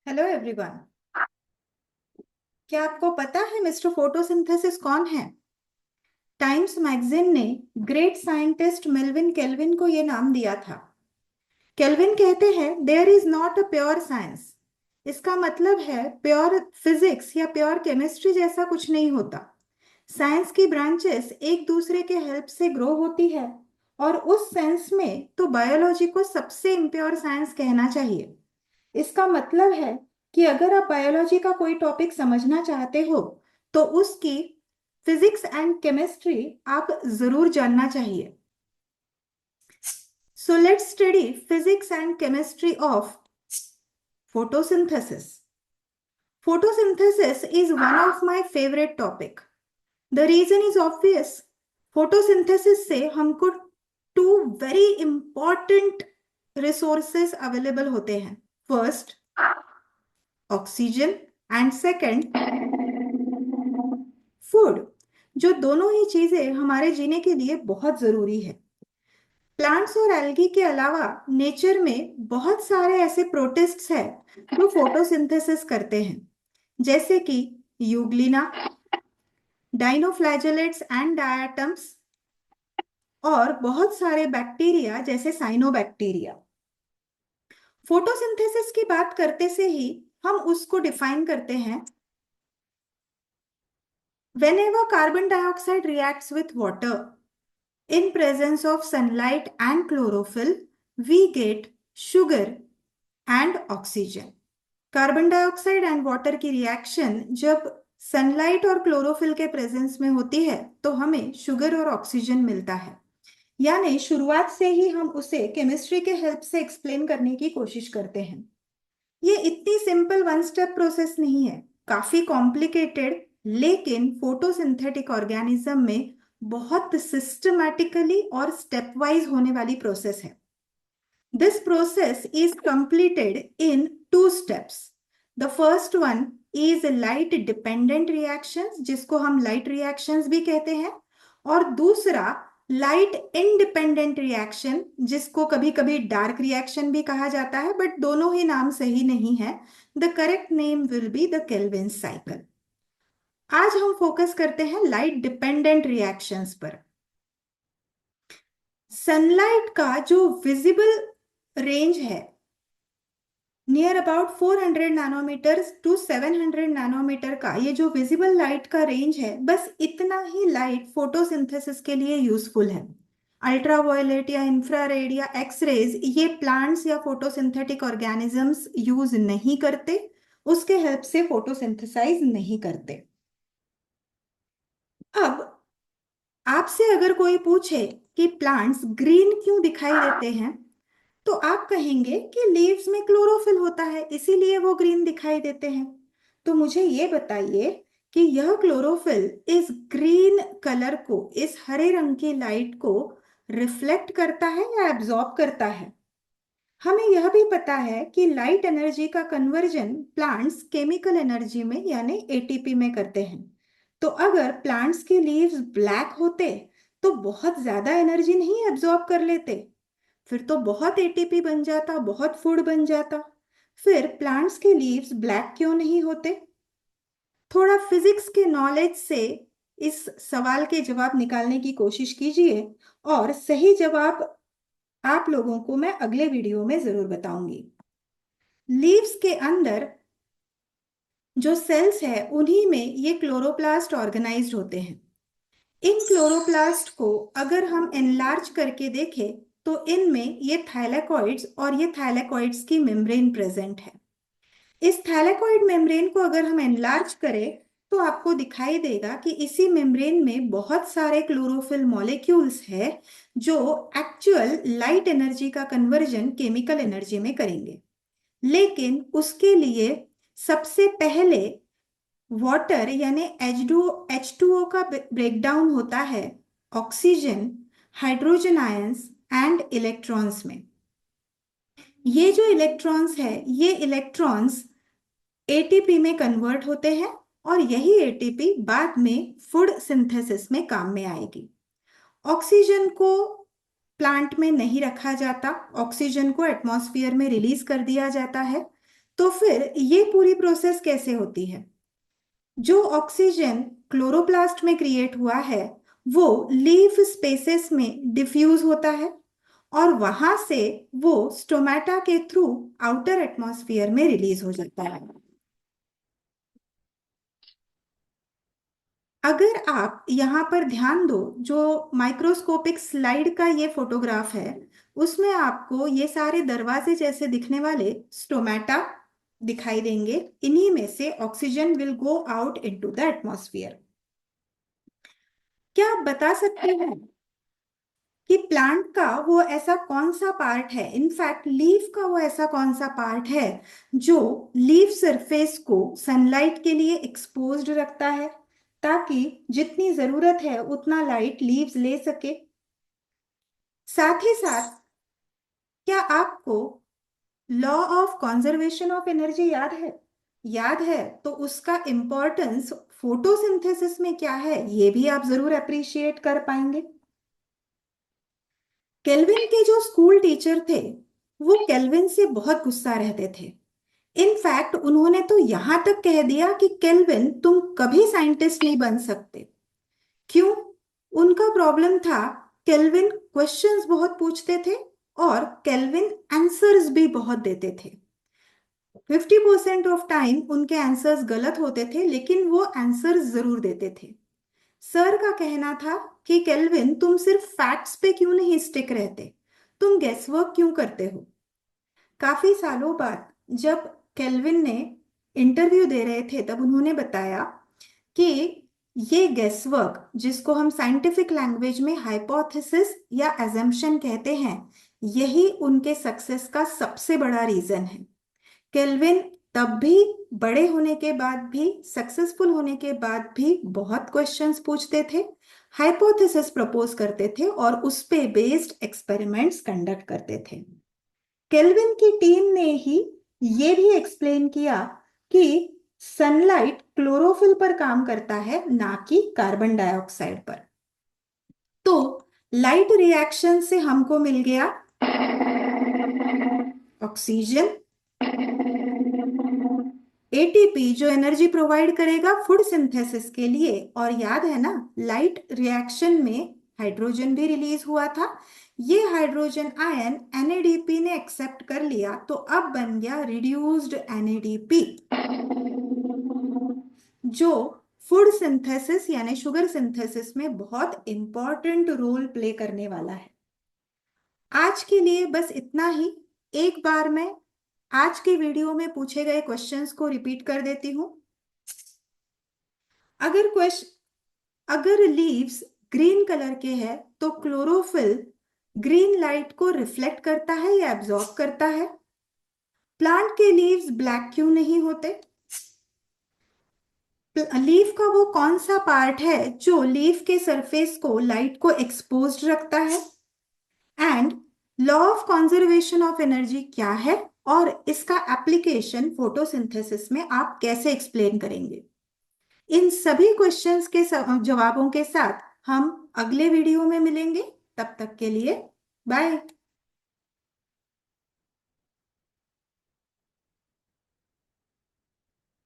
Hello everyone. क्या आपको पता है मिस्टर फोटोसिंथेसिस कौन है? टाइम्स मैगजीन ने ग्रेट साइंटिस्ट मेल्विन केल्विन को यह नाम दिया था। केल्विन कहते हैं there is not a pure science. इसका मतलब है प्योर फिजिक्स या प्योर केमिस्ट्री जैसा कुछ नहीं होता। साइंस की ब्रांचेस एक दूसरे के हेल्प से ग्रो होती है, और उस सेंस में तो बायोलॉजी को सबसे इम्प्योर साइंस कहना चाहिए। इसका मतलब है कि अगर आप बायोलॉजी का कोई टॉपिक समझना चाहते हो तो उसकी फिजिक्स एंड केमिस्ट्री आप जरूर जानना चाहिए। So let's study physics and chemistry of photosynthesis. Photosynthesis is one of my favorite topic. The reason is obvious. Photosynthesis से हमको two very important resources available होते हैं. First, oxygen, and second food, जो दोनों ही चीजें हमारे जीने के लिए बहुत जरूरी है। प्लांट्स और एल्गी के अलावा नेचर में बहुत सारे ऐसे प्रोटिस्ट्स हैं जो फोटोसिंथेसिस करते हैं, जैसे कि यूग्लिना, डाइनोफ्लैजेलेट्स एंड डायटम्स, और बहुत सारे बैक्टीरिया जैसे साइनोबैक्टीरिया। फोटोसिंथेसिस की बात करते से ही हम उसको डिफाइन करते हैं। Whenever carbon dioxide reacts with water in presence of sunlight and chlorophyll, we get sugar and oxygen. Carbon dioxide and water की रिएक्शन जब सनलाइट और क्लोरोफिल के प्रेजेंस में होती है तो हमें शुगर और ऑक्सीजन मिलता है। यानी शुरुआत से ही हम उसे केमिस्ट्री के हेल्प से एक्सप्लेन करने की कोशिश करते हैं। ये इतनी सिंपल वन स्टेप प्रोसेस नहीं है, काफी कॉम्प्लिकेटेड, लेकिन फोटोसिंथेटिक ऑर्गेनिज्म में बहुत सिस्टमैटिकली और स्टेप वाइज होने वाली प्रोसेस है। This process is completed in two steps. The first one is light dependent reactions, जिसको हम लाइट रिएक्शंस भी कहते हैं, और दूसरा लाइट इंडिपेंडेंट रिएक्शन, जिसको कभी कभी डार्क रिएक्शन भी कहा जाता है, बट दोनों ही नाम सही नहीं है। The correct name will be the Calvin cycle. आज हम फोकस करते हैं लाइट डिपेंडेंट रिएक्शंस पर। सनलाइट का जो विजिबल रेंज है near about 400 nanometre to 700 nanometre का, ये जो विजिबल लाइट का रेंज है, बस इतना ही लाइट फोटोसिंथेसिस के लिए यूजफुल है। अल्ट्रावायलेट या इंफ्रारेड या एक्स रेज ये प्लांट्स या फोटोसिंथेटिक ऑर्गेनिजम्स यूज नहीं करते, उसके हेल्प से फोटोसिंथेसाइज नहीं करते। अब आपसे अगर कोई पूछे कि प्लांट्स ग्रीन क्यों दिखाई देते हैं, तो आप कहेंगे कि लीव्स में क्लोरोफिल होता है इसीलिए वो ग्रीन दिखाई देते हैं। तो मुझे ये बताइए कि यह क्लोरोफिल इस ग्रीन कलर को, इस हरे रंग की लाइट को रिफ्लेक्ट करता है या एब्जॉर्ब करता है? हमें यह भी पता है कि लाइट एनर्जी का कन्वर्जन प्लांट्स केमिकल एनर्जी में यानी एटीपी में करते हैं। तो अगर प्लांट्स के लीव्स ब्लैक होते तो बहुत ज्यादा एनर्जी नहीं एब्जॉर्ब कर लेते, फिर तो बहुत एटीपी बन जाता, बहुत फूड बन जाता। फिर प्लांट्स के लीव्स ब्लैक क्यों नहीं होते? थोड़ा फिजिक्स के नॉलेज से इस सवाल के जवाब निकालने की कोशिश कीजिए, और सही जवाब आप लोगों को मैं अगले वीडियो में जरूर बताऊंगी। लीव्स के अंदर जो सेल्स है उन्हीं में ये क्लोरोप्लास्ट ऑर्गेनाइज्ड होते हैं। इन क्लोरोप्लास्ट को अगर हम एनलार्ज करके देखें तो इनमें ये थैलेकॉइड्स और ये थैलेकॉइड्स की मेम्ब्रेन प्रेजेंट है। इस थैलेकॉइड मेम्ब्रेन को अगर हम एनलार्ज करें तो आपको दिखाई देगा कि इसी मेम्ब्रेन में बहुत सारे क्लोरोफिल मॉलिक्यूल्स है जो एक्चुअल लाइट एनर्जी का कन्वर्जन केमिकल एनर्जी में करेंगे। लेकिन उसके लिए सबसे पहले वाटर यानी H2O का ब्रेकडाउन होता है oxygen, hydrogen ions and electrons में। ये जो इलेक्ट्रॉन्स है ये इलेक्ट्रॉन्स एटीपी में कन्वर्ट होते हैं, और यही एटीपी बाद में फूड सिंथेसिस में काम में आएगी। ऑक्सीजन को प्लांट में नहीं रखा जाता, ऑक्सीजन को एटमॉस्फेयर में रिलीज कर दिया जाता है। तो फिर ये पूरी प्रोसेस कैसे होती है? जो ऑक्सीजन क्लोरोप्लास्ट में क्रिएट हुआ है वो लीफ स्पेसेस में डिफ्यूज होता है और वहां से वो स्टोमेटा के थ्रू आउटर एटमॉस्फेयर में रिलीज हो जाता है। अगर आप यहाँ पर ध्यान दो, जो माइक्रोस्कोपिक स्लाइड का ये फोटोग्राफ है उसमें आपको ये सारे दरवाजे जैसे दिखने वाले स्टोमेटा दिखाई देंगे। इन्हीं में से oxygen will go out into the atmosphere. क्या आप बता सकते हैं कि प्लांट का वो ऐसा कौन सा पार्ट है, इनफैक्ट लीफ का वो ऐसा कौन सा पार्ट है जो लीफ सरफेस को सनलाइट के लिए एक्सपोज्ड रखता है ताकि जितनी जरूरत है उतना लाइट लीव्स ले सके? साथ ही साथ क्या आपको law of conservation of energy याद है? याद है तो उसका इंपॉर्टेंस फोटोसिंथेसिस में क्या है ये भी आप जरूर अप्रिशिएट कर पाएंगे। केल्विन के जो स्कूल टीचर थे वो केल्विन से बहुत गुस्सा रहते थे। इनफैक्ट उन्होंने तो यहां तक कह दिया कि केल्विन तुम कभी साइंटिस्ट नहीं बन सकते। क्यों? उनका प्रॉब्लम था केल्विन क्वेश्चंस बहुत पूछते थे और केल्विन आंसर्स भी बहुत देते थे। 50% ऑफ टाइम उनके आंसर्स गलत होते थे लेकिन वो आंसर्स जरूर देते थे। सर का कहना था कि केल्विन तुम सिर्फ फैक्ट्स पे क्यों नहीं स्टिक रहते, तुम गेस वर्क क्यों करते हो? काफी सालों बाद जब केल्विन ने इंटरव्यू दे रहे थे तब उन्होंने बताया कि ये गेस वर्क जिसको हम साइंटिफिक लैंग्वेज में हाइपोथेसिस या एजम्पशन कहते हैं यही उनके सक्सेस का सबसे बड़ा रीजन है। केल्विन तब भी बड़े होने के बाद भी सक्सेसफुल होने के बाद भी बहुत क्वेश्चंस पूछते थे, हाइपोथेसिस प्रपोज करते थे और उस पे बेस्ड एक्सपेरिमेंट्स कंडक्ट करते थे। केल्विन की टीम ने ही ये भी एक्सप्लेन किया कि सनलाइट क्लोरोफिल पर काम करता है ना कि कार्बन डाइऑक्साइड पर। तो लाइट रिएक्शन से हमको मिल गया ऑक्सीजन, एटीपी जो एनर्जी प्रोवाइड करेगा फूड सिंथेसिस के लिए, और याद है ना लाइट रिएक्शन में हाइड्रोजन भी रिलीज हुआ था। ये हाइड्रोजन आयन एनएडीपी ने एक्सेप्ट कर लिया तो अब बन गया रिड्यूस्ड एनएडीपी जो फूड सिंथेसिस यानी शुगर सिंथेसिस में बहुत इंपॉर्टेंट रोल प्ले करने वाला है। आज के लिए बस इतना ही। एक बार मैं आज के वीडियो में पूछे गए क्वेश्चंस को रिपीट कर देती हूँ। अगर लीव्स ग्रीन कलर के हैं तो क्लोरोफिल ग्रीन लाइट को रिफ्लेक्ट करता है या एब्जॉर्ब करता है? प्लांट के लीव्स ब्लैक क्यों नहीं होते? लीफ का वो कौन सा पार्ट है जो लीफ के सरफेस को लाइट को एक्सपोज्ड रखता है? And law of conservation of energy क्या है और इसका एप्लीकेशन फोटोसिंथेसिस में आप कैसे एक्सप्लेन करेंगे? इन सभी क्वेश्चंस के जवाबों के साथ हम अगले वीडियो में मिलेंगे। तब तक के लिए बाय।